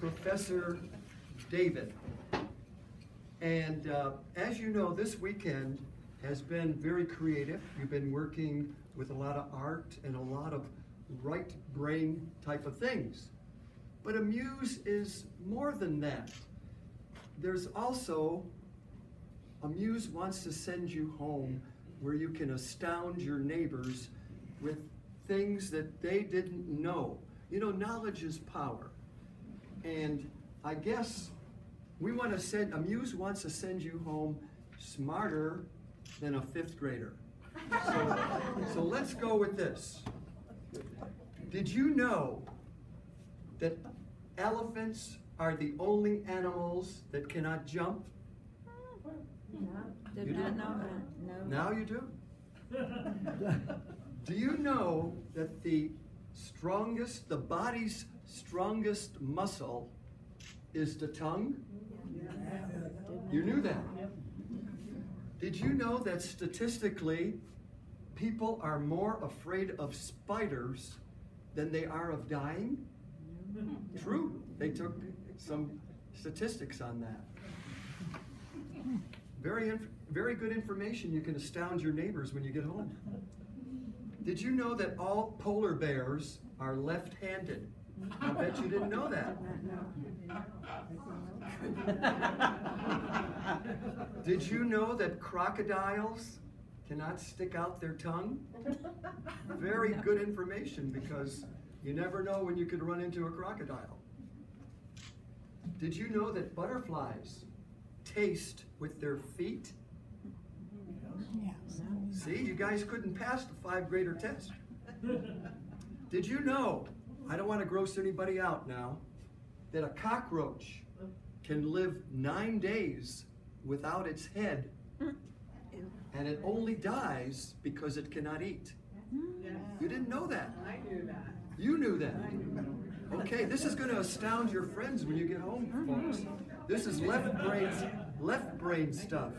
Professor David. And as you know, this weekend has been very creative. You've been working with a lot of art and a lot of right brain type of things. But Amuse is more than that. There's also, Amuse wants to send you home where you can astound your neighbors with things that they didn't know. You know, knowledge is power. And I guess Amuse wants to send you home smarter than a fifth grader. So let's go with this. Did you know that elephants are the only animals that cannot jump? No, did not know that. No. Now you do? Do you know that the body's strongest muscle is the tongue? You knew that? Did you know that statistically, people are more afraid of spiders than they are of dying? True. They took some statistics on that. Very good information. You can astound your neighbors when you get home. Did you know that all polar bears are left-handed? I bet you didn't know that. Did you know that crocodiles cannot stick out their tongue? Very good information, because you never know when you could run into a crocodile. Did you know that butterflies taste with their feet? Yes. See, you guys couldn't pass the 5th grader test. Did you know, I don't want to gross anybody out now, that a cockroach can live 9 days without its head, and it only dies because it cannot eat? You didn't know that. I knew that. You knew that. Okay, this is going to astound your friends when you get home, folks. This is left brain stuff.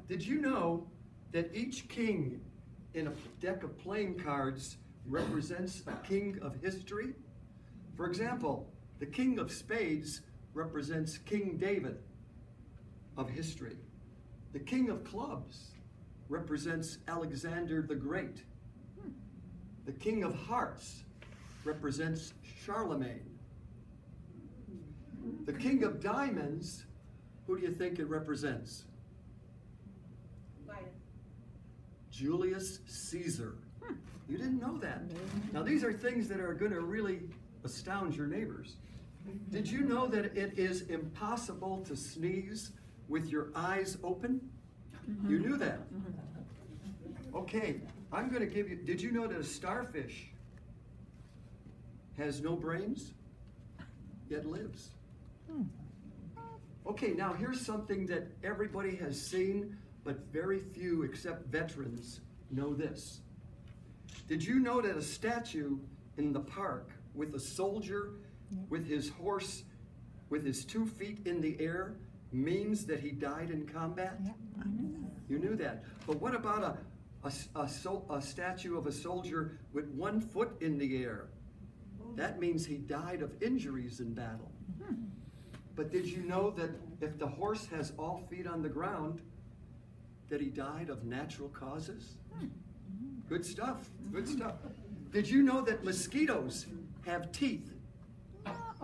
Did you know that each king in a deck of playing cards represents a king of history? For example, the king of spades represents King David of history. The king of clubs represents Alexander the Great. The king of hearts represents Charlemagne. The king of diamonds, who do you think it represents? Julius Caesar. You didn't know that. Now these are things that are going to really astound your neighbors. Did you know that it is impossible to sneeze with your eyes open? You knew that. Okay, I'm going to give you, did you know that a starfish has no brains, yet lives? Okay, now here's something that everybody has seen, but very few, except veterans, know this. Did you know that a statue in the park with a soldier with his horse, with his 2 feet in the air, means that he died in combat? Yep, I knew that. You knew that. But what about a statue of a soldier with 1 foot in the air? That means he died of injuries in battle. But did you know that if the horse has all feet on the ground, that he died of natural causes? Good stuff, good stuff. Did you know that mosquitoes have teeth?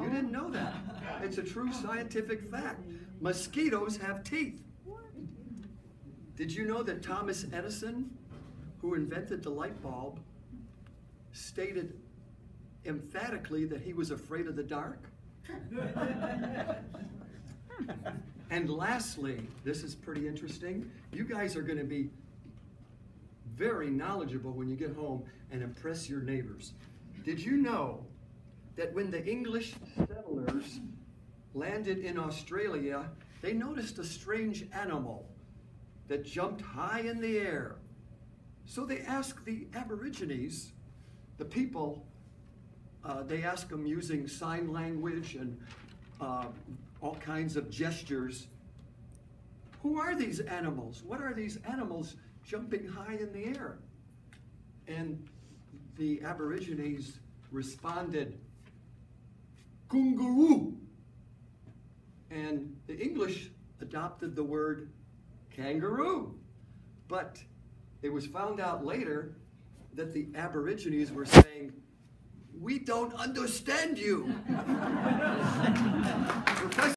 You didn't know that. It's a true scientific fact. Mosquitoes have teeth. Did you know that Thomas Edison, who invented the light bulb, stated emphatically that he was afraid of the dark? And lastly, this is pretty interesting. You guys are going to be very knowledgeable when you get home and impress your neighbors. Did you know that when the English settlers landed in Australia, they noticed a strange animal that jumped high in the air? So they asked the Aborigines, the people, they asked them using sign language and all kinds of gestures, who are these animals? What are these animals jumping high in the air? And the Aborigines responded, Kungaroo. And the English adopted the word kangaroo. But it was found out later that the Aborigines were saying, "We don't understand you." Professor